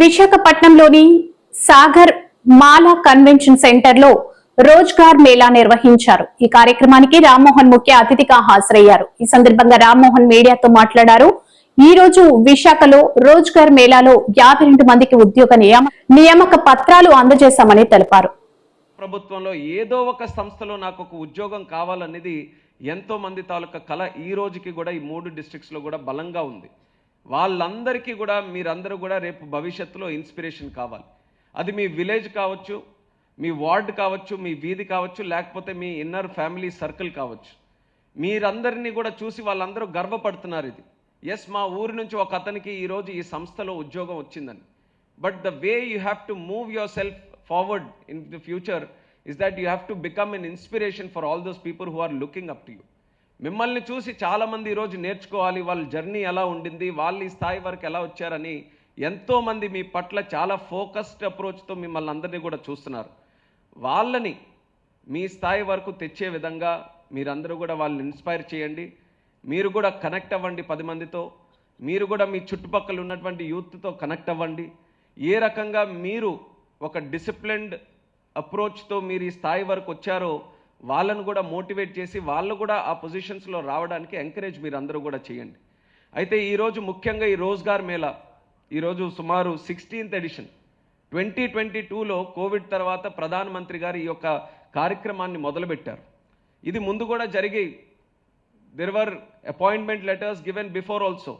విశాఖపట్నంలోని సాగర్ మాలా convention centre లో రోజ్గార్ మేళా నిర్వహించారు. ఈ కార్యక్రమానికి రామ్మోహన్ ముఖ్య అతిథిగా హాజరయ్యారు. ఈ సందర్భంగా రామ్మోహన్ మీడియాతో మాట్లాడారు. ఈ రోజు విశాఖలో రోజ్గార్ మేళాలో 52 మందికి ఉద్యోగ నియామక పత్రాలు అందజేశామని తెలిపారు. ప్రభుత్వంలో ఏదో ఒక సంస్థలో నాకు ఒక ఉద్యోగం కావాలనేది ఎంతో మంది తాలూకా కళ ఈ రోజుకి కూడా ఈ 3 డిస్ట్రిక్ట్స్ లో కూడా బలంగా ఉంది. వాళ్ళందరికీ కూడా మీరందరూ కూడా రేపు భవిష్యత్తులో ఇన్స్పిరేషన్ కావాలి. అది మీ విలేజ్ కావచ్చు, మీ వార్డ్ కావచ్చు, మీ వీధి కావచ్చు, లేకపోతే మీ ఇన్నర్ ఫ్యామిలీ సర్కిల్ కావచ్చు. మీరందరినీ కూడా చూసి వాళ్ళందరూ గర్వపడుతున్నారు. ఇది ఎస్, మా ఊరి నుంచి ఒక అతనికి ఈరోజు ఈ సంస్థలో ఉద్యోగం వచ్చిందని. But the way you have to move yourself forward in the future is that you have to become an inspiration for all those people who are looking up to you. మిమ్మల్ని చూసి చాలామంది ఈరోజు నేర్చుకోవాలి, వాళ్ళ journey ఎలా ఉండింది, వాళ్ళు ఈ స్థాయి వరకు ఎలా వచ్చారని ఎంతోమంది మీ పట్ల చాలా ఫోకస్డ్ అప్రోచ్తో మిమ్మల్ని అందరినీ కూడా చూస్తున్నారు. వాళ్ళని మీ స్థాయి వరకు తెచ్చే విధంగా మీరందరూ కూడా వాళ్ళని ఇన్స్పైర్ చేయండి. మీరు కూడా కనెక్ట్ అవ్వండి 10 మందితో. మీరు కూడా మీ చుట్టుపక్కల ఉన్నటువంటి యూత్తో కనెక్ట్ అవ్వండి. ఏ రకంగా మీరు ఒక డిసిప్లిన్డ్ అప్రోచ్తో మీరు ఈ స్థాయి వరకు వచ్చారో వాళ్ళను కూడా మోటివేట్ చేసి వాళ్ళు కూడా ఆ పొజిషన్స్లో రావడానికి ఎంకరేజ్ మీరు అందరూ కూడా చేయండి. అయితే ఈరోజు ముఖ్యంగా ఈ రోజ్గార్ మేళా ఈరోజు సుమారు 16th ఎడిషన్ 2022లో కోవిడ్ తర్వాత ప్రధానమంత్రి గారు ఈ యొక్క కార్యక్రమాన్ని మొదలుపెట్టారు. ఇది ముందు కూడా జరిగి there were appointment letters given before also,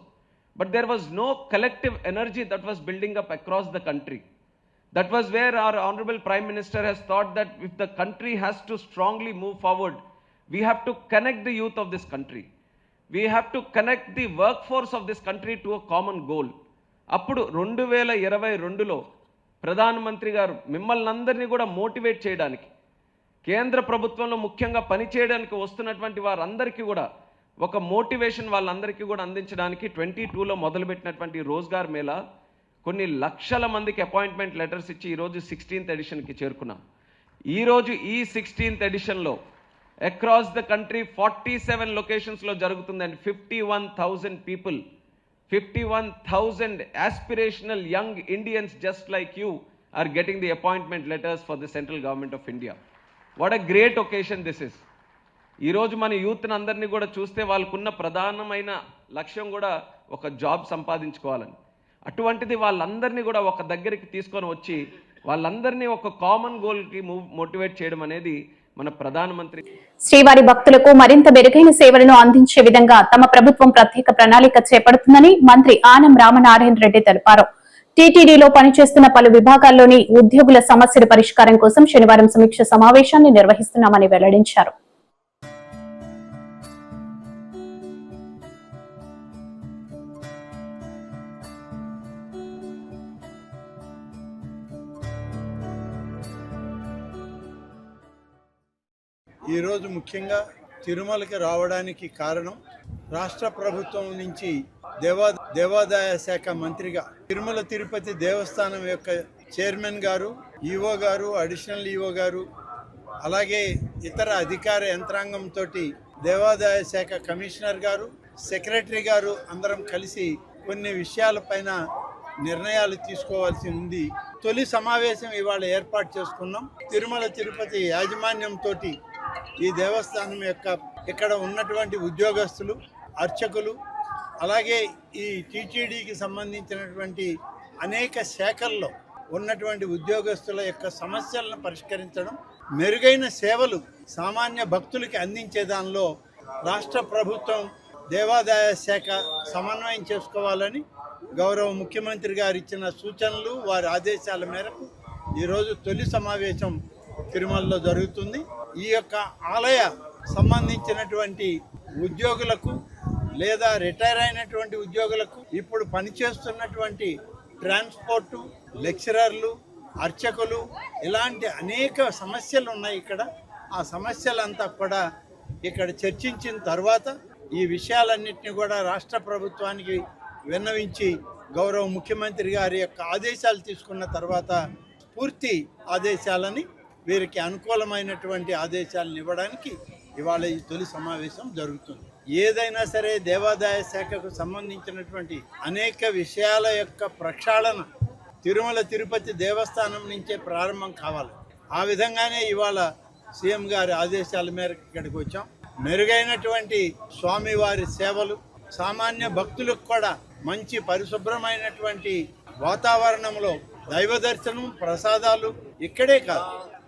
but there was no collective energy that was building up across the country. That was where our honorable Prime Minister has thought that if the country has to strongly move forward, we have to connect the youth of this country. We have to connect the workforce of this country to a common goal. అప్పుడు 2022లో ప్రధానమంత్రి గారు మిమ్మల్ని అందరినీ కూడా motivate చేయడానికి, కేంద్ర ప్రభుత్వంలో ముఖ్యంగా పనిచేయడానికి వస్తున్నటువంటి వారందరికీ కూడా ఒక మోటివేషన్ వాళ్ళందరికీ కూడా అందించడానికి 22లో మొదలుపెట్టినటువంటి రోజ్గార్ మేళా కొన్ని లక్షల మందికి అపాయింట్మెంట్ లెటర్స్ ఇచ్చి ఈరోజు 16th ఎడిషన్కి చేరుకున్నాం. ఈరోజు ఈ 16th ఎడిషన్లో అక్రాస్ ద కంట్రీ 47 లొకేషన్స్లో జరుగుతుందండి. 51,000 people, 51,000 aspirational young Indians just like you are getting the appointment letters for the central government of India. What a great occasion this is. ఈరోజు మన యూత్ని అందరినీ కూడా చూస్తే వాళ్ళకున్న ప్రధానమైన లక్ష్యం కూడా ఒక జాబ్ సంపాదించుకోవాలని. అటువంటిది వాళ్ళందరినీ కూడా ఒక దగ్గరికి తీసుకొని వచ్చి వాళ్ళందరినీ ఒక కామన్ గోల్కి మోటివేట్ చేయడం అనేది మన ప్రధానమంత్రి. శ్రీవారి భక్తులకు మరింత మెరుగైన సేవలను అందించే విధంగా తమ ప్రభుత్వం ప్రత్యేక ప్రణాళిక చేపడుతుందని మంత్రి ఆనం రామనారాయణ రెడ్డి తెలిపారు. టీటీడీలో పనిచేస్తున్న పలు విభాగాల్లోని ఉద్యోగుల సమస్యల పరిష్కారం కోసం శనివారం సమీక్ష సమావేశాన్ని నిర్వహిస్తున్నామని వెల్లడించారు. ఈరోజు ముఖ్యంగా తిరుమలకి రావడానికి కారణం రాష్ట్ర ప్రభుత్వం నుంచి దేవాదాయ శాఖ మంత్రిగా తిరుమల తిరుపతి దేవస్థానం యొక్క చైర్మన్ గారు, ఈఓ గారు, అడిషనల్ ఈఓ గారు, అలాగే ఇతర అధికార యంత్రాంగంతో దేవాదాయ శాఖ కమిషనర్ గారు, సెక్రటరీ గారు అందరం కలిసి కొన్ని విషయాలపైన నిర్ణయాలు తీసుకోవాల్సి ఉంది. తొలి సమావేశం ఇవాళ ఏర్పాటు చేసుకున్నాం. తిరుమల తిరుపతి యాజమాన్యంతో ఈ దేవస్థానం యొక్క ఇక్కడ ఉన్నటువంటి ఉద్యోగస్తులు, అర్చకులు, అలాగే ఈ టీటీడీకి సంబంధించినటువంటి అనేక శాఖల్లో ఉన్నటువంటి ఉద్యోగస్తుల యొక్క సమస్యలను పరిష్కరించడం, మెరుగైన సేవలు సామాన్య భక్తులకి అందించే దానిలో రాష్ట్ర ప్రభుత్వం దేవాదాయ శాఖ సమన్వయం చేసుకోవాలని గౌరవ ముఖ్యమంత్రి గారు ఇచ్చిన సూచనలు, వారి ఆదేశాల మేరకు ఈరోజు తొలి సమావేశం తిరుమలలో జరుగుతుంది. ఈ యొక్క ఆలయ సంబంధించినటువంటి ఉద్యోగులకు లేదా రిటైర్ అయినటువంటి ఉద్యోగులకు, ఇప్పుడు పనిచేస్తున్నటువంటి ట్రాన్స్పోర్టు, లెక్చరర్లు, అర్చకులు, ఇలాంటి అనేక సమస్యలు ఉన్నాయి ఇక్కడ. ఆ సమస్యలంతా కూడా ఇక్కడ చర్చించిన తర్వాత ఈ విషయాలన్నింటినీ కూడా రాష్ట్ర ప్రభుత్వానికి విన్నవించి గౌరవ ముఖ్యమంత్రి గారి యొక్క ఆదేశాలు తీసుకున్న తర్వాత పూర్తి ఆదేశాలని వీరికి అనుకూలమైనటువంటి ఆదేశాలను ఇవ్వడానికి ఇవాళ ఈ తొలి సమావేశం జరుగుతుంది. ఏదైనా సరే దేవాదాయ శాఖకు సంబంధించినటువంటి అనేక విషయాల యొక్క ప్రక్షాళన తిరుమల తిరుపతి దేవస్థానం నుంచే ప్రారంభం కావాలి. ఆ విధంగానే ఇవాళ సీఎం గారి ఆదేశాల మేరకు ఇక్కడికి వచ్చాం. మెరుగైనటువంటి స్వామివారి సేవలు, సామాన్య భక్తులకు కూడా మంచి పరిశుభ్రమైనటువంటి వాతావరణంలో దైవ దర్శనం, ప్రసాదాలు ఇక్కడే కాదు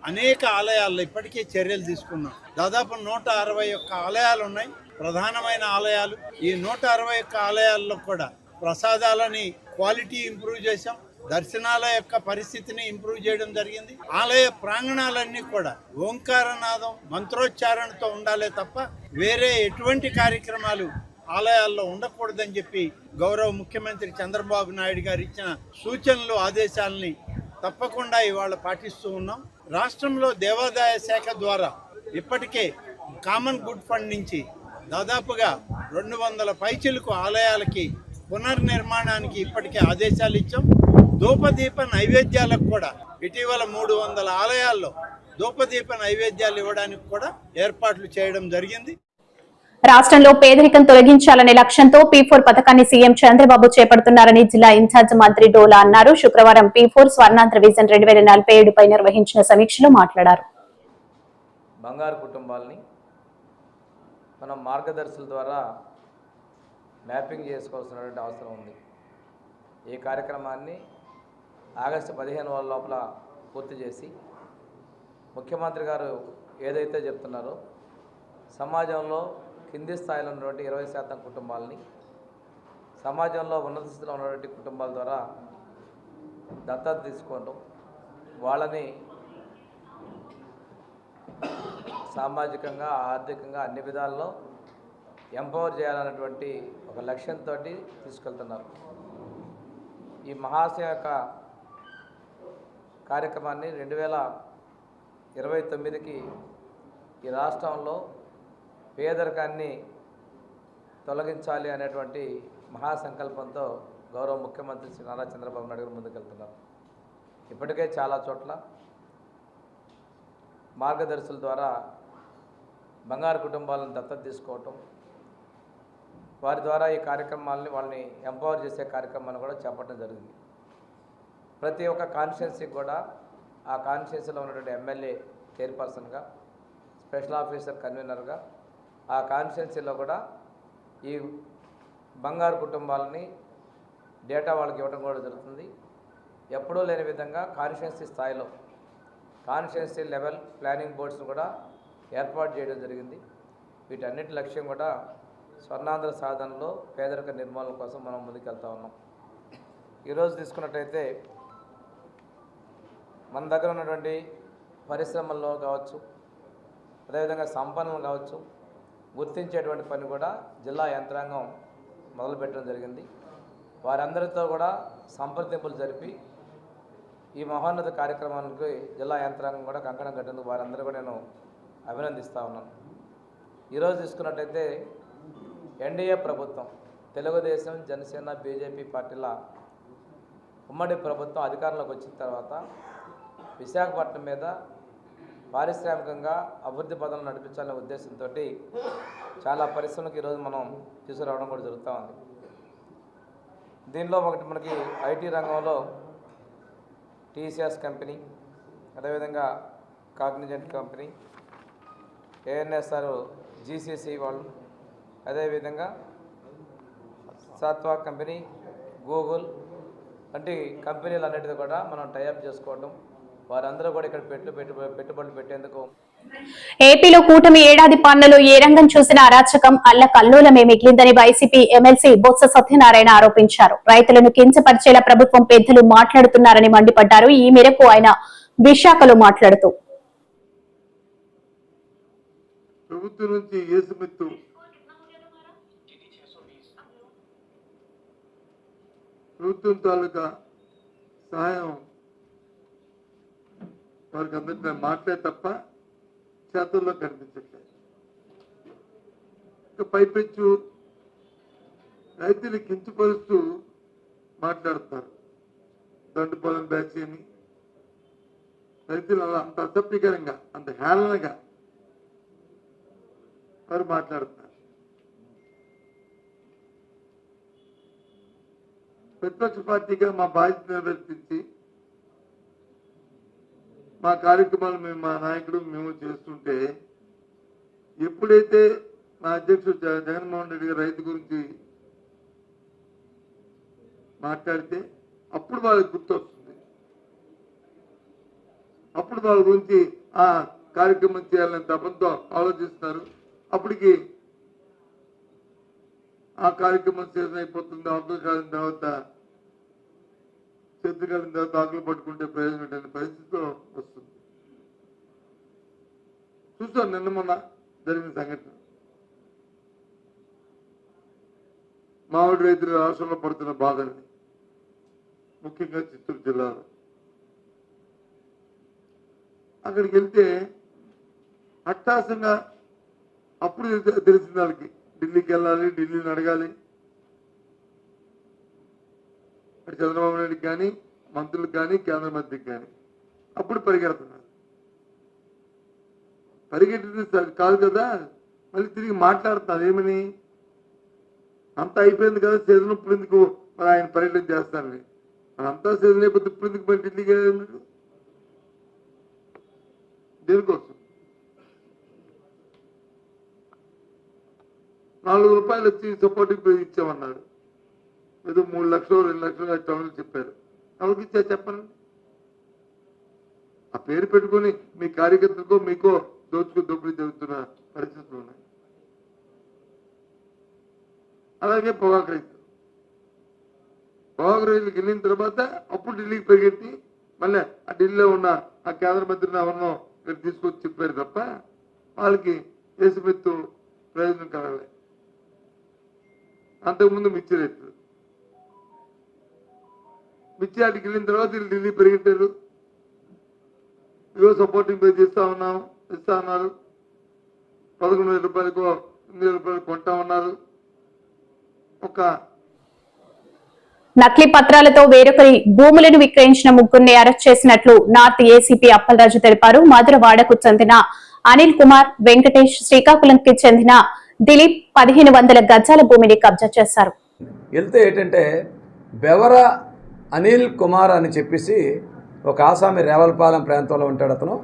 అనేక ఆలయాల్లో ఇప్పటికే చర్యలు తీసుకున్నాం. దాదాపు 161 ఆలయాలు ఉన్నాయి, ప్రధానమైన ఆలయాలు. ఈ 161 ఆలయాల్లో కూడా ప్రసాదాలని క్వాలిటీ ఇంప్రూవ్ చేశాం, దర్శనాల యొక్క పరిస్థితిని ఇంప్రూవ్ చేయడం జరిగింది. ఆలయ ప్రాంగణాలన్నీ కూడా ఓంకారనాదం, మంత్రోచ్చారణతో ఉండాలే తప్ప వేరే ఎటువంటి కార్యక్రమాలు ఆలయాల్లో ఉండకూడదని చెప్పి గౌరవ ముఖ్యమంత్రి చంద్రబాబు నాయుడు గారు ఇచ్చిన సూచనలు, ఆదేశాలని తప్పకుండా ఇవాళ పాటిస్తూ ఉన్నాం. రాష్ట్రంలో దేవాదాయ శాఖ ద్వారా ఇప్పటికే కామన్ గుడ్ ఫండ్ నుంచి దాదాపుగా 200 పైచిలకు ఆలయాలకి పునర్నిర్మాణానికి ఇప్పటికే ఆదేశాలు ఇచ్చాం. ధూపదీప నైవేద్యాలకు కూడా ఇటీవల 300 ఆలయాల్లో ధూపదీప నైవేద్యాలు ఇవ్వడానికి కూడా ఏర్పాట్లు చేయడం జరిగింది. రాష్ట్రంలో పేదరికం తొలగించాలనే లక్ష్యంతో P4 పథకాన్ని సీఎం చంద్రబాబు చేపడుతున్నారని జిల్లా ఇన్ఛార్జ్ మంత్రి డోలా అన్నారు. శుక్రవారం P4 స్వర్ణాంధ్ర విజన్ 2047 పై నిర్వహించిన సమీక్షలో మాట్లాడారు. బంగారు కుటుంబాలని మనం మార్గదర్శుల ద్వారా మ్యాపింగ్ చేసుకోవాల్సినటువంటి అవసరం ఉంది. ఈ కార్యక్రమాన్ని ఆగస్టు 15 లోపల పూర్తి చేసి ముఖ్యమంత్రి గారు ఏదైతే చెప్తున్నారో సమాజంలో కింది స్థాయిలో ఉన్నటువంటి 20% కుటుంబాలని సమాజంలో ఉన్నత స్థితిలో ఉన్నటువంటి కుటుంబాల ద్వారా దత్తత తీసుకోవడం, వాళ్ళని సామాజికంగా, ఆర్థికంగా అన్ని విధాల్లో ఎంపవర్ చేయాలన్నటువంటి ఒక లక్ష్యంతో తీసుకెళ్తున్నారు. ఈ మహాశయ యొక్క కార్యక్రమాన్ని 2029కి ఈ రాష్ట్రంలో పేదరికాన్ని తొలగించాలి అనేటువంటి మహాసంకల్పంతో గౌరవ ముఖ్యమంత్రి శ్రీ నారా చంద్రబాబు నాయుడు గారు ముందుకెళ్తున్నారు. ఇప్పటికే చాలా చోట్ల మార్గదర్శుల ద్వారా బంగారు కుటుంబాలను దత్తత తీసుకోవటం, వారి ద్వారా ఈ కార్యక్రమాలని వాళ్ళని ఎంపవర్ చేసే కార్యక్రమాన్ని కూడా చేపట్టడం జరిగింది. ప్రతి ఒక్క కాన్స్టిట్యున్సీకి కూడా ఆ కాన్స్టిట్యున్సీలో ఉన్నటువంటి ఎమ్మెల్యే చైర్పర్సన్గా, స్పెషల్ ఆఫీసర్ కన్వీనర్గా ఆ కాన్స్టిట్యున్సీలో కూడా ఈ బంగారు కుటుంబాలని డేటా వాళ్ళకి ఇవ్వడం కూడా జరుగుతుంది. ఎప్పుడూ లేని విధంగా కాన్స్టిట్యున్సీ స్థాయిలో కాన్స్టిట్యున్సీ లెవెల్ ప్లానింగ్ బోర్డ్స్ను కూడా ఏర్పాటు చేయడం జరిగింది. వీటన్నిటి లక్ష్యం కూడా స్వర్ణాంధ్ర సాధనలో పేదరిక నిర్మూలన కోసం మనం ముందుకెళ్తా ఉన్నాం. ఈరోజు తీసుకున్నట్టయితే మన దగ్గర ఉన్నటువంటి పరిశ్రమల్లో కావచ్చు, అదేవిధంగా సంపన్నులు కావచ్చు, గుర్తించేటువంటి పని కూడా జిల్లా యంత్రాంగం మొదలుపెట్టడం జరిగింది. వారందరితో కూడా సంప్రదింపులు జరిపి ఈ మహోన్నత కార్యక్రమానికి జిల్లా యంత్రాంగం కూడా కంకణం కట్టేందుకు వారందరూ కూడా నేను అభినందిస్తూ ఉన్నాను. ఈరోజు తీసుకున్నట్టయితే ఎన్డీఏ ప్రభుత్వం, తెలుగుదేశం, జనసేన, బీజేపీ పార్టీల ఉమ్మడి ప్రభుత్వం అధికారంలోకి వచ్చిన తర్వాత విశాఖపట్నం మీద పారిశ్రామికంగా అభివృద్ధి పథంలో నడిపించాలనే ఉద్దేశంతో చాలా పరిశ్రమలకు ఈరోజు మనం తీసుకురావడం కూడా జరుగుతూ ఉంది. దీనిలో ఒకటి మనకి ఐటీ రంగంలో టీసీఎస్ కంపెనీ, అదేవిధంగా కాగ్నిజెంట్ కంపెనీ, ఏఎన్ఎస్ఆర్ జీసీసీ వాళ్ళు, అదేవిధంగా సాత్వా కంపెనీ, గూగుల్ వంటి కంపెనీలన్నిటితో కూడా మనం టైఅప్ చేసుకోవడం, వారందరూ కూడా ఇక్కడ పెట్టుబడులు పెట్టేందుకు. ఏపీలో కూటమి ఏడాది పాలనలో ఏ రంగం చూసినా అరాచకం, అల్లకల్లోలమే మిగిలిందని వైసీపీ ఎమ్మెల్సీ బొత్స సత్యనారాయణ ఆరోపించారు. రైతులను కించపరిచేలా ప్రభుత్వం పెద్దలు మాట్లాడుతున్నారని మండిపడ్డారు. ఈ మేరకు ఆయన విశాఖలో మాట్లాడుతూ ప్రభుత్వం నుంచి ఏసుమెత్తు ప్రభుత్వం తాలూకా సహాయం వారికి అందరికీ మాటలే తప్ప చేతుల్లో కనిపించట్లేదు. ఇంకా పైపెచ్చు రైతులు కించపరుస్తూ మాట్లాడుతున్నారు. దండుపాలెం బ్యాచ్ అని, రైతులు అలా అంత అసభ్యకరంగా అంత హేళనగా వారు మాట్లాడుతున్నారు. ప్రతిపక్ష పార్టీగా మా బాధ్యత నిర్వర్తించి మా కార్యక్రమాలు మేము మా నాయకుడు మేము చేస్తుంటే ఎప్పుడైతే మా అధ్యక్షుడు జగన్మోహన్ రెడ్డి గారు రైతు గురించి మాట్లాడితే అప్పుడు వాళ్ళకి గుర్తొస్తుంది. అప్పుడు వాళ్ళ గురించి ఆ కార్యక్రమం చేయాలని తపంతో ఆలోచిస్తున్నారు. అప్పటికి ఆ కార్యక్రమం చేసిన అయిపోతుంది. ఆకులు కాలిన తర్వాత చెత్త కాలిన తర్వాత ఆకులు పట్టుకుంటే ప్రయోజనం అనే పరిస్థితిలో వస్తుంది. చూస్తాను నిన్న మొన్న జరిగిన సంఘటన. మామిడి రైతులు రాష్ట్రంలో పడుతున్న బాధని, ముఖ్యంగా చిత్తూరు జిల్లాలో. అక్కడికి వెళ్తే అట్టాసంగా అప్పుడు తెలిసింది వాళ్ళకి ఢిల్లీకి వెళ్ళాలి, ఢిల్లీని అడగాలి. అటు చంద్రబాబు నాయుడికి కానీ మంత్రులకు కానీ కేంద్ర మంత్రికి కానీ అప్పుడు పరిగెడుతున్నారు. పరిగెట్టింది కాదు కదా, మళ్ళీ తిరిగి మాట్లాడుతున్నారు. ఏమని అంతా అయిపోయింది కదా సీజన్, ఇప్పుడు ఎందుకు మరి ఆయన పర్యటన చేస్తారని. మరి అంతా సీజన్ అయిపోతే ఇప్పుడు ఎందుకు మరి ఢిల్లీకి వెళ్ళారు? దేనికోసం? 4 రూపాయలు వచ్చి సపోర్టింగ్ ప్రైజ్ ఇచ్చామన్నారు. ఏదో 3 లక్షలు 2 లక్షలు టౌన్లు చెప్పారు. ఎవరికి ఇచ్చా చెప్పండి? ఆ పేరు పెట్టుకుని మీ కార్యకర్తలకో మీకో దోపిడీ జరుగుతున్న పరిస్థితులు ఉన్నాయి. అలాగే పొగాకు రైతులకు వెళ్ళిన తర్వాత అప్పుడు ఢిల్లీకి పరిగెత్తి మళ్ళీ ఆ ఢిల్లీలో ఉన్న ఆ కేంద్ర మంత్రిని ఎవరినో ఇక్కడ తీసుకొచ్చి చెప్పారు తప్ప వాళ్ళకి దేశమెత్తు ప్రయోజనం కలగలే. అంతకుముందు మిర్చి రైతులు మిర్చి ఆటికి వెళ్ళిన తర్వాత వీళ్ళు ఢిల్లీ పరిగెట్టారు. ఇవో సపోర్టింగ్ పే ఇస్తా ఉన్నారు. 11,000 రూపాయలకో 8,000 రూపాయలు కొంటా ఉన్నారు. ఒక నకిలీ పత్రాలతో వేరొకరి భూములను విక్రయించిన ముగ్గురిని అరెస్ట్ చేసినట్లు నార్త్ ఏసీపీ అప్పలరాజు తెలిపారు. మధురవాడకు చెందిన అనిల్ కుమార్, వెంకటేష్, శ్రీకాకుళంకి చెందిన దిలీప్ 1500 గజాల భూమిని కబ్జా చేశారు. వెళ్తే ఏంటంటే బెవర అనిల్ కుమార్ అని చెప్పేసి ఒక ఆసామి రేవలపాలెం ప్రాంతంలో ఉంటాడు. అతను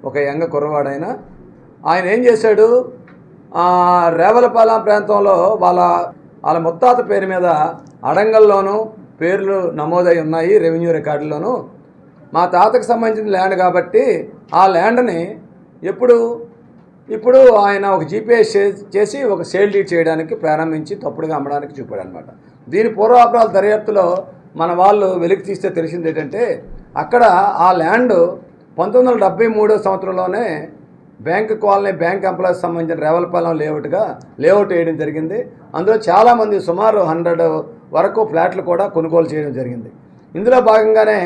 ఒక యంగ కుర్రవాడైన. ఆయన ఏం చేశాడు, రేవలపాలెం ప్రాంతంలో వాళ్ళ ముత్తాత పేరు మీద అడంగల్లోనూ పేర్లు నమోదై ఉన్నాయి రెవెన్యూ రికార్డుల్లోనూ. మా తాతకు సంబంధించిన ల్యాండ్ కాబట్టి ఆ ల్యాండ్ని ఇప్పుడు ఆయన ఒక జీపీఎస్ చేసి ఒక సేల్ డీడ్ చేయడానికి ప్రారంభించి తప్పుడుగా అమ్మడానికి చూపాడు అనమాట. దీని పూర్వాపరాల దర్యాప్తులో మన వాళ్ళు వెలికి తీస్తే తెలిసింది ఏంటంటే అక్కడ ఆ ల్యాండ్ 1973 సంవత్సరంలోనే బ్యాంక్ కాలనీ బ్యాంక్ ఎంప్లాయీస్ సంబంధించిన రేవలపాలెం లేఅవుట్ వేయడం జరిగింది. అందులో చాలామంది సుమారు 100 వరకు ఫ్లాట్లు కూడా కొనుగోలు చేయడం జరిగింది. ఇందులో భాగంగానే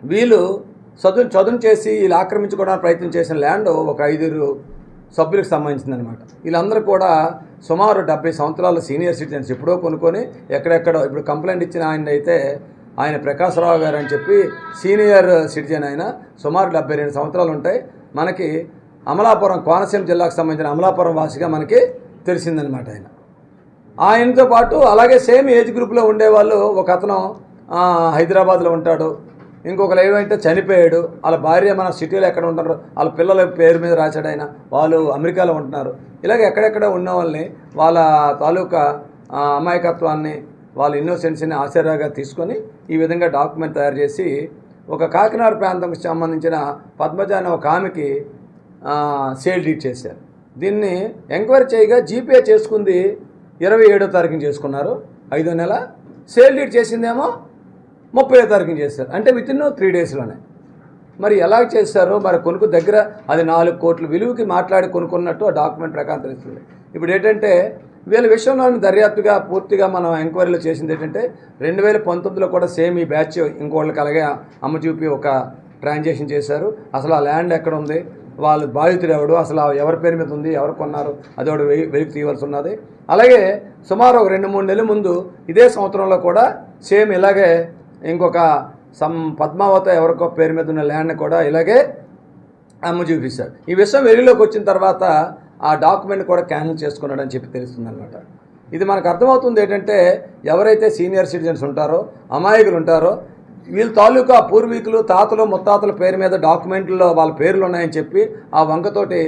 వీళ్ళు చదును చేసి వీళ్ళు ఆక్రమించుకోవడానికి ప్రయత్నం చేసిన ల్యాండ్ ఒక 5 సభ్యులకు సంబంధించిందనమాట. వీళ్ళందరూ కూడా సుమారు 70 సంవత్సరాల సీనియర్ సిటిజన్స్. ఎప్పుడో కొనుక్కొని ఎక్కడెక్కడో ఇప్పుడు కంప్లైంట్ ఇచ్చిన ఆయన ప్రకాశ్రావు గారు అని చెప్పి సీనియర్ సిటిజన్. ఆయన సుమారు 72 సంవత్సరాలు ఉంటాయి. మనకి అమలాపురం, కోనసీమ జిల్లాకు సంబంధించిన అమలాపురం వాసిగా మనకి తెలిసిందనమాట. ఆయనతో పాటు అలాగే సేమ్ ఏజ్ గ్రూప్లో ఉండేవాళ్ళు ఒక అతను హైదరాబాద్లో ఉంటాడు, ఇంకొకరు ఏమంటే చనిపోయాడు. వాళ్ళ భార్య మన సిటీలో ఎక్కడ ఉంటారు, వాళ్ళ పిల్లల పేరు మీద రాశాడు ఆయన, వాళ్ళు అమెరికాలో ఉంటున్నారు. ఇలాగ ఎక్కడెక్కడ ఉన్న వాళ్ళని వాళ్ళ తాలూకా అమాయకత్వాన్ని వాళ్ళ ఇన్నోసెన్స్ని ఆశ్చర్యంగా తీసుకొని ఈ విధంగా డాక్యుమెంట్ తయారు చేసి ఒక కాకినాడ ప్రాంతంకి సంబంధించిన పద్మజ అనే ఒక ఆమెకి సేల్ డీడ్ చేశారు. దీన్ని ఎంక్వైరీ చేయగా జీపే చేసుకుంది 27వ తారీఖున చేసుకున్నారు, 5వ నెల. సేల్ డీడ్ చేసిందేమో 30వ తారీఖున చేశారు, అంటే వితిన్ 3 డేస్లోనే. మరి ఎలా చేశారో మరి కొనుక్కు దగ్గర అది 4 కోట్ల విలువకి మాట్లాడి కొనుక్కున్నట్టు ఆ డాక్యుమెంట్ ప్రకారం తెలుస్తుంది. ఇప్పుడు ఏంటంటే వీళ్ళ విషయంలోని దర్యాప్తుగా పూర్తిగా మనం ఎంక్వైరీలో చేసింది ఏంటంటే 2019లో కూడా సేమ్ ఈ బ్యాచ్ ఇంకోళ్ళకి అలాగే అమ్మ చూపి ఒక ట్రాన్సాక్షన్ చేశారు. అసలు ఆ ల్యాండ్ ఎక్కడ ఉంది, వాళ్ళు బాధితుడు ఎవడు, అసలు ఎవరి పేరు మీద ఉంది, ఎవరు కొన్నారు, అది ఒకటి వెలికి తీయవలసి ఉన్నది. అలాగే సుమారు ఒక 2-3 నెలల ముందు ఇదే సంవత్సరంలో కూడా సేమ్ ఇలాగే ఇంకొక పద్మావతి ఎవరికో పేరు మీద ఉన్న ల్యాండ్ కూడా ఇలాగే అమ్మ చూపిస్తాడు. ఈ విషయం వెలుగులోకి వచ్చిన తర్వాత ఆ డాక్యుమెంట్ కూడా క్యాన్సిల్ చేసుకున్నాడని చెప్పి తెలుస్తుంది అనమాట. ఇది మనకు అర్థమవుతుంది ఏంటంటే, ఎవరైతే సీనియర్ సిటిజన్స్ ఉంటారో, అమాయకులు ఉంటారో, వీళ్ళ తాలూకా పూర్వీకులు, తాతలు, ముత్తాతల పేరు మీద డాక్యుమెంట్లో వాళ్ళ పేర్లు ఉన్నాయని చెప్పి ఆ వంకతోటి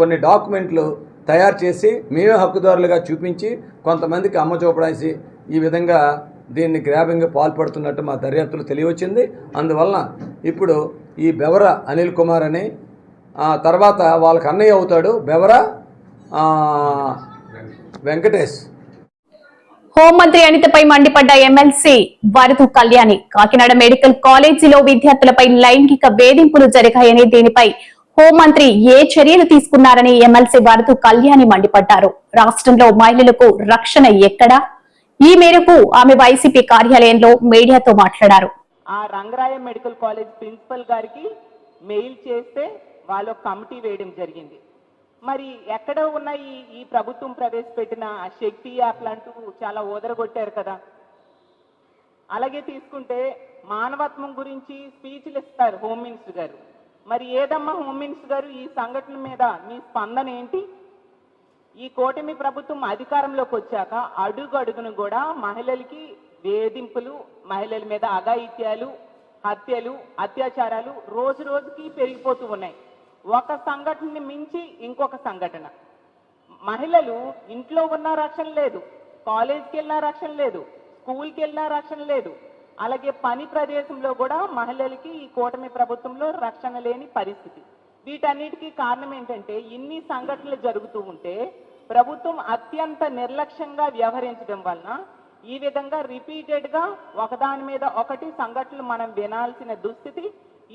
కొన్ని డాక్యుమెంట్లు తయారు చేసి మేమే హక్కుదారులుగా చూపించి కొంతమందికి అమ్మ చూపడాసి ఈ విధంగా దీన్ని గ్రాబింగ్ పాల్పడుతున్నట్టు మా దర్యాప్తులు తెలియవచ్చింది. అందువలన ఇప్పుడు ఈ బెవర అనిల్ కుమార్ అని తర్వాత వాళ్ళకి అన్నయ్య అవుతాడు బెవర వెంకటేష్. హోంమంత్రి అనితపై మండిపడ్డ ఎమ్మెల్సీ వరదు కళ్యాణి. కాకినాడ మెడికల్ కాలేజీలో విద్యార్థులపై లైంగిక వేధింపులు జరిగాయని, దీనిపై హోంమంత్రి ఏ చర్యలు తీసుకున్నారని ఎమ్మెల్సీ వరదు కళ్యాణి మండిపడ్డారు. రాష్ట్రంలో మహిళలకు రక్షణ ఎక్కడా? ఈ మేరకు ఆమె వైసీపీ కార్యాలయంలో మీడియాతో మాట్లాడారు. ఆ రంగరాయ మెడికల్ కాలేజ్ ప్రిన్సిపల్ గారికి మెయిల్ చేస్తే వాళ్ళు కమిటీ వేయడం జరిగింది. మరి ఎక్కడ ఉన్న ఈ ప్రభుత్వం ప్రవేశపెట్టిన శక్తి యాప్లు అంటూ చాలా ఓదరగొట్టారు కదా. అలాగే తీసుకుంటే మానవత్వం గురించి స్పీచ్లు ఇస్తారు హోమ్ మినిస్టర్ గారు. మరి ఏదమ్మా హోమ్ మినిస్టర్ గారు, ఈ సంఘటన మీద మీ స్పందన ఏంటి? ఈ కూటమి ప్రభుత్వం అధికారంలోకి వచ్చాక అడుగడుగును కూడా మహిళలకి వేధింపులు, మహిళల మీద అఘాయిత్యాలు, హత్యలు, అత్యాచారాలు రోజు రోజుకి పెరిగిపోతూ ఉన్నాయి. ఒక సంఘటనని మించి ఇంకొక సంఘటన. మహిళలు ఇంట్లో ఉన్న రక్షణ లేదు, కాలేజ్కి వెళ్ళినా రక్షణ లేదు, స్కూల్కి వెళ్ళినా రక్షణ లేదు. అలాగే పని ప్రదేశంలో కూడా మహిళలకి ఈ కూటమి ప్రభుత్వంలో రక్షణ లేని పరిస్థితి. వీటన్నిటికీ కారణం ఏంటంటే, ఇన్ని సంఘటనలు జరుగుతూ ఉంటే ప్రభుత్వం అత్యంత నిర్లక్ష్యంగా వ్యవహరించడం వలన ఈ విధంగా రిపీటెడ్గా ఒకదాని మీద ఒకటి సంఘటనలు మనం వినాల్సిన దుస్థితి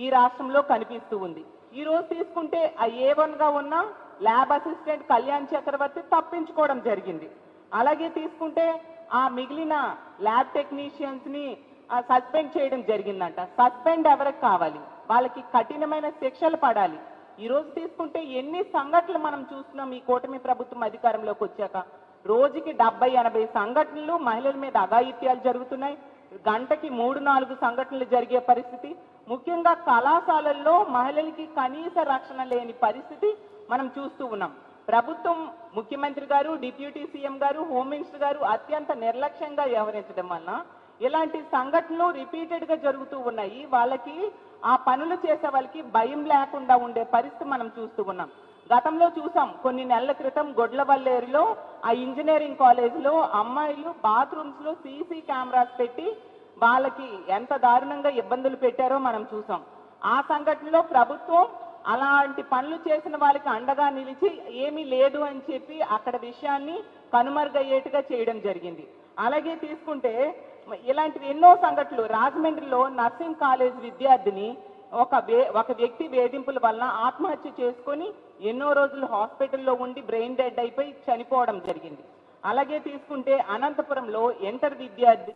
ఈ రాష్ట్రంలో కనిపిస్తూ ఉంది. ఈ రోజు తీసుకుంటే ఆ A1గా ఉన్న ల్యాబ్ అసిస్టెంట్ కళ్యాణ్ చక్రవర్తి తప్పించుకోవడం జరిగింది. అలాగే తీసుకుంటే ఆ మిగిలిన ల్యాబ్ టెక్నీషియన్స్ ని సస్పెండ్ చేయడం జరిగిందంట. సస్పెండ్ ఎవరికి కావాలి? వాళ్ళకి కఠినమైన శిక్షలు పడాలి. ఈ రోజు తీసుకుంటే ఎన్ని సంఘటనలు మనం చూస్తున్నాం ఈ కూటమి ప్రభుత్వం అధికారంలోకి వచ్చాక. రోజుకి 70-80 సంఘటనలు మహిళల మీద అఘాయిత్యాలు జరుగుతున్నాయి. గంటకి 3-4 సంఘటనలు జరిగే పరిస్థితి. ముఖ్యంగా కళాశాలల్లో మహిళలకి కనీస రక్షణ లేని పరిస్థితి మనం చూస్తూ ఉన్నాం. ప్రభుత్వం, ముఖ్యమంత్రి గారు, డిప్యూటీ సీఎం గారు, హోమ్ మినిస్టర్ గారు అత్యంత నిర్లక్ష్యంగా వ్యవహరించడం వలన ఇలాంటి సంఘటనలు రిపీటెడ్ గా జరుగుతూ ఉన్నాయి. వాళ్ళకి ఆ పనులు చేసే వాళ్ళకి భయం లేకుండా ఉండే పరిస్థితి మనం చూస్తూ ఉన్నాం. గతంలో చూసాం, కొన్ని నెలల క్రితం గొడ్లవల్లేరులో ఆ ఇంజనీరింగ్ కాలేజీలో అమ్మాయిలు బాత్రూమ్స్ లో సీసీ కెమెరాస్ పెట్టి వాళ్ళకి ఎంత దారుణంగా ఇబ్బందులు పెట్టారో మనం చూసాం. ఆ సంఘటనలో ప్రభుత్వం అలాంటి పనులు చేసిన వాళ్ళకి అండగా నిలిచి ఏమీ లేదు అని చెప్పి అక్కడ విషయాన్ని కనుమరుగయ్యేట్టుగా చేయడం జరిగింది. అలాగే తీసుకుంటే ఇలాంటివి ఎన్నో సంఘటనలు. రాజమండ్రిలో నర్సింగ్ కాలేజ్ విద్యార్థిని ఒక వ్యక్తి వేధింపుల వలన ఆత్మహత్య చేసుకొని ఎన్నో రోజులు హాస్పిటల్లో ఉండి బ్రెయిన్ డెడ్ అయిపోయి చనిపోవడం జరిగింది. అలాగే తీసుకుంటే అనంతపురంలో ఇంటర్ విద్యార్థి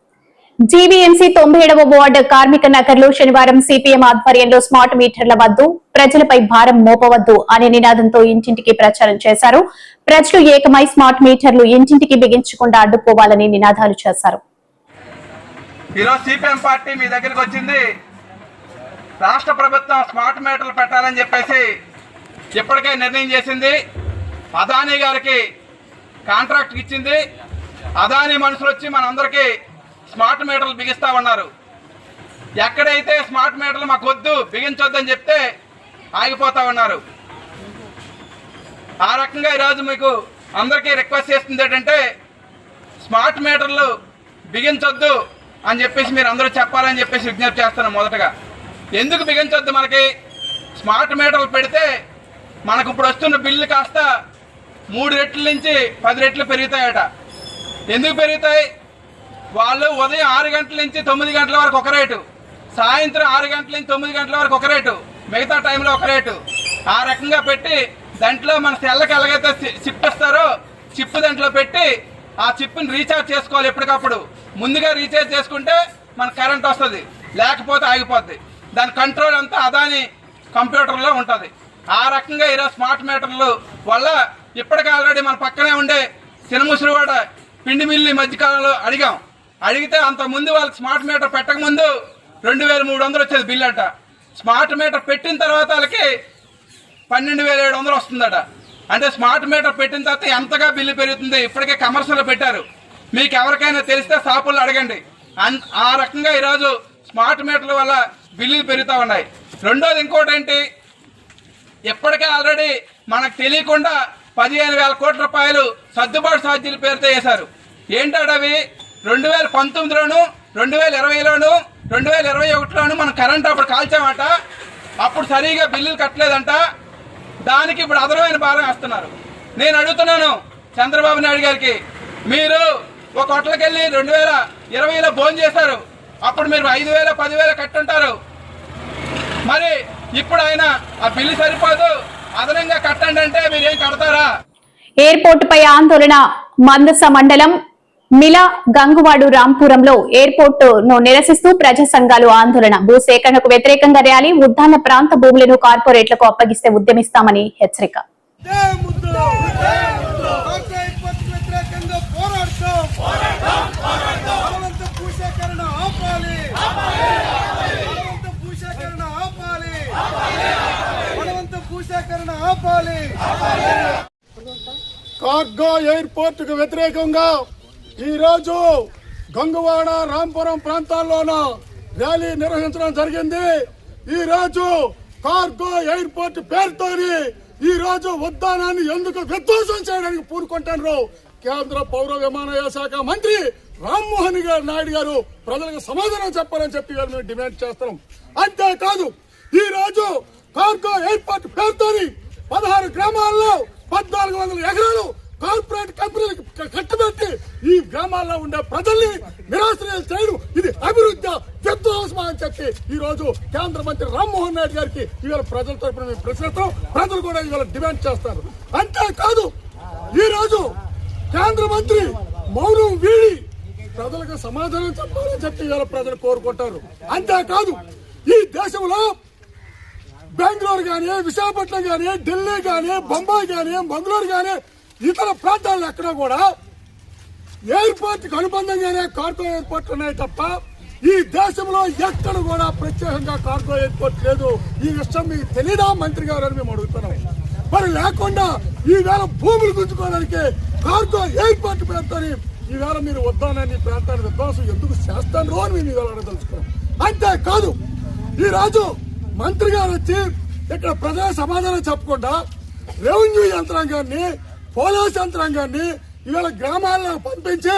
జీవీఎంసీ 97వ వార్డు కార్మిక నగర్ లో శనివారం సిపిఎం ఆధ్వర్యంలో స్మార్ట్ మీటర్ల వద్దు, ప్రజలపై భారం మోపవద్దు అనే నినాదంతో ఇంటింటికి ప్రచారం చేశారు. ప్రజలు ఏకమై స్మార్ట్ మీటర్లు ఇంటింటికి బిగించకుండా అడ్డుకోవాలని నినాదాలు చేశారు. ఈరోజు సిపిఎం పార్టీ మీ దగ్గరికి వచ్చింది. రాష్ట్ర ప్రభుత్వం స్మార్ట్ మీటర్లు పెట్టాలని చెప్పేసి ఇప్పటికే నిర్ణయం చేసింది. అదానీ గారికి కాంట్రాక్ట్ ఇచ్చింది. అదానీ మనుషులు వచ్చి మనందరికీ స్మార్ట్ మీటర్లు బిగిస్తా ఉన్నారు. ఎక్కడైతే స్మార్ట్ మీటర్లు మాకు వద్దు, బిగించొద్దని చెప్తే ఆగిపోతా ఉన్నారు. ఆ రకంగా ఈరోజు మీకు అందరికీ రిక్వెస్ట్ చేస్తుంది ఏంటంటే, స్మార్ట్ మీటర్లు బిగించొద్దు అని చెప్పేసి మీరు అందరూ చెప్పాలని చెప్పేసి విజ్ఞప్తి చేస్తున్నాం. మొదటగా ఎందుకు బిగించొద్దు? మనకి స్మార్ట్ మీటర్లు పెడితే మనకు ఇప్పుడు వస్తున్న బిల్లు కాస్త 3 రెట్ల నుంచి 10 రెట్లు పెరుగుతాయట. ఎందుకు పెరుగుతాయి? వాళ్ళు ఉదయం 6 గంటల నుంచి 9 గంటల వరకు ఒక రేటు, సాయంత్రం 6 గంటల నుంచి 9 గంటల వరకు ఒక రేటు, మిగతా టైంలో ఒక రేటు. ఆ రకంగా పెట్టి దాంట్లో మన సెల్లకు ఎలాగైతే చిప్ ఇస్తారో చిప్ దాంట్లో పెట్టి ఆ చిప్ని రీఛార్జ్ చేసుకోవాలి. ఎప్పటికప్పుడు ముందుగా రీఛార్జ్ చేసుకుంటే మన కరెంట్ వస్తుంది, లేకపోతే ఆగిపోద్ది. దాని కంట్రోల్ అంతా అదాని కంప్యూటర్లో ఉంటుంది. ఆ రకంగా ఈరోజు స్మార్ట్ మీటర్లు వల్ల ఇప్పటికే ఆల్రెడీ మన పక్కనే ఉండే సినముసిరివాడ పిండి మిల్లు మధ్యకాలంలో అడిగితే అంత ముందు వాళ్ళకి స్మార్ట్ మీటర్ పెట్టకముందు 2300 వచ్చేది బిల్లు అట. స్మార్ట్ మీటర్ పెట్టిన తర్వాత వాళ్ళకి 12700 వస్తుందట. అంటే స్మార్ట్ మీటర్ పెట్టిన తర్వాత ఎంతగా బిల్లు పెరుగుతుంది. ఇప్పటికే కమర్షియల్ పెట్టారు, మీకు ఎవరికైనా తెలిస్తే షాపుల్లో అడగండి. ఆ రకంగా ఈరోజు స్మార్ట్ మీటర్ల వల్ల బిల్లులు పెరుగుతూ ఉన్నాయి. రెండోది ఇంకోటి ఏంటి, ఇప్పటికే ఆల్రెడీ మనకు తెలియకుండా 15,000 కోట్ల రూపాయలు సర్దుబాటు ఛార్జీల పేరుతో వేశారు. ఏంటవి 2019లోను 2020లోను 2021లోను మనం కరెంట్ అప్పుడు కాల్చామట. అప్పుడు సరిగా బిల్లులు కట్టలేదంట. దానికి ఇప్పుడు అదనమైన భారం వేస్తున్నారు. నేను అడుగుతున్నాను చంద్రబాబు నాయుడు గారికి, మీరు ఒక హోటల్కి వెళ్ళి 2020లో భోజనం చేశారు. అప్పుడు మీరు 5,000 10,000 కట్టుంటారు. మరి ఇప్పుడు ఆయన ఆ బిల్లు సరిపోదు, అదనంగా కట్టండి అంటే మీరేం కడతారా? ఎయిర్పోర్టు పై ఆందోళన. మందస మండలం మిలా గంగువాడు రాంపురంలో ఎయిర్పోర్టును నిరసిస్తూ ప్రజా సంఘాలు ఆందోళన. భూసేకరణకు వ్యతిరేకంగా ర్యాలీ. ఉద్దాన ప్రాంత భూములను కార్పొరేట్లకు అప్పగిస్తే ఉద్యమిస్తామని హెచ్చరిక. కార్గో ఎయిర్పోర్ట్ కు వ్యతిరేకంగా ఈ రోజు గంగువాడ రాంపురం ప్రాంతాల్లోన ర్యాలీ నిర్వహించడం జరిగింది. ఈ రోజు కార్గో ఎయిర్పోర్ట్ పేరుతోని ఈ రోజు ఉద్యానాన్ని ఎందుకు విధ్వంసం చేయడానికి పూనుకుంటున్నారు కేంద్ర పౌర విమానయాన శాఖ మంత్రి రామ్మోహన్ నాయుడు గారు ప్రజలకు సమాధానం చెప్పాలని చెప్పి మేము డిమాండ్ చేస్తున్నాం. అంతేకాదు ఈ రోజు కార్గో ఎయిర్పోర్ట్ పేరుతోని 16 గ్రామాల్లో 1400 ఎకరాలు కార్పొరేట్ కంపెనీలకు కట్టబెట్టి ఈ గ్రామాల్లో ఉండే ప్రజల్ని నిరాశ్రయం చేయడం ఇది అభివృద్ధి విధ్వంసం అని చెప్పి ఈ రోజు కేంద్ర మంత్రి రామ్మోహన్ నాయుడు గారికి ఇవాళ ప్రజల తరఫున మేము ప్రశ్నిస్తాం. ప్రజలు కూడా ఇవాళ డిమాండ్ చేస్తారు. అంతేకాదు ఈ రోజు కేంద్ర మంత్రి మౌనం వీడి ప్రజలకు సమాధానం చెప్పాలని చెప్పి ఇవాళ ప్రజలు కోరుకుంటారు. అంతేకాదు ఈ దేశంలో బెంగళూరు గానీ, విశాఖపట్నం గానీ, ఢిల్లీ గానీ, బొంబాయి గానీ, మంగళూరు గానీ ఇతర ప్రాంతాల్లో ఎక్కడా కూడా ఎయిర్పోర్ట్ కు అనుబంధంగానే కార్గో ఎయిర్పోర్ట్ ఉన్నాయి తప్ప ఈ దేశంలో ఎక్కడ కూడా ప్రత్యేకంగా కార్గో ఎయిర్పోర్ట్ లేదు. ఈ విషయం మీకు తెలీదా మంత్రి గారు అని మేము అడుగుతున్నాం. మరి లేకుండా ఈవేళ భూములు గుంజుకోవడానికి కార్గో ఎయిర్పోర్ట్ పేరుతోని ఈవేళ మీరు ఉద్దానాన్ని ప్రాంతాన్ని విధ్వంసం ఎందుకు చేస్తాను అని మేము ఈవేళ అడగదలుచుకున్నాం. అంతేకాదు ఈ రోజు మంత్రి గారు వచ్చి ఇక్కడ ప్రజల సమాధానం చెప్పకుండా రెవెన్యూ యంత్రాంగాన్ని, పోలీస్ యంత్రాంగాన్ని ఇవాళ గ్రామాల్లో పంపించి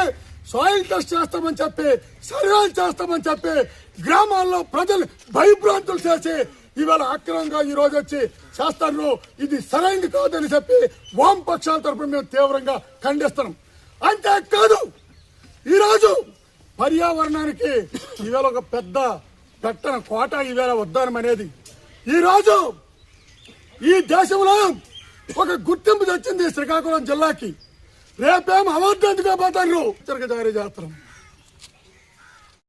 సాయిల్ టెస్ట్ చేస్తామని చెప్పి, సర్వేలు చేస్తామని చెప్పి గ్రామాల్లో ప్రజలు భయభ్రాంతులు చేసి ఇవాళ అక్రమంగా ఈ రోజు వచ్చి చేస్తారు. ఇది సరైనది కాదని చెప్పి వామపక్షాల తరఫున మేము తీవ్రంగా ఖండిస్తున్నాం. అంతేకాదు ఈరోజు పర్యావరణానికి ఇవాళ ఒక పెద్ద పెట్టన కోట ఈవేళ ఉద్దానం అనేది ఈ రోజు ఈ దేశంలో ఒక గుర్తింపు తెచ్చింది శ్రీకాకుళం జిల్లాకి. రేపేం అవార్డు ఎందుకు పోతారు జారీ చేస్తున్నాం.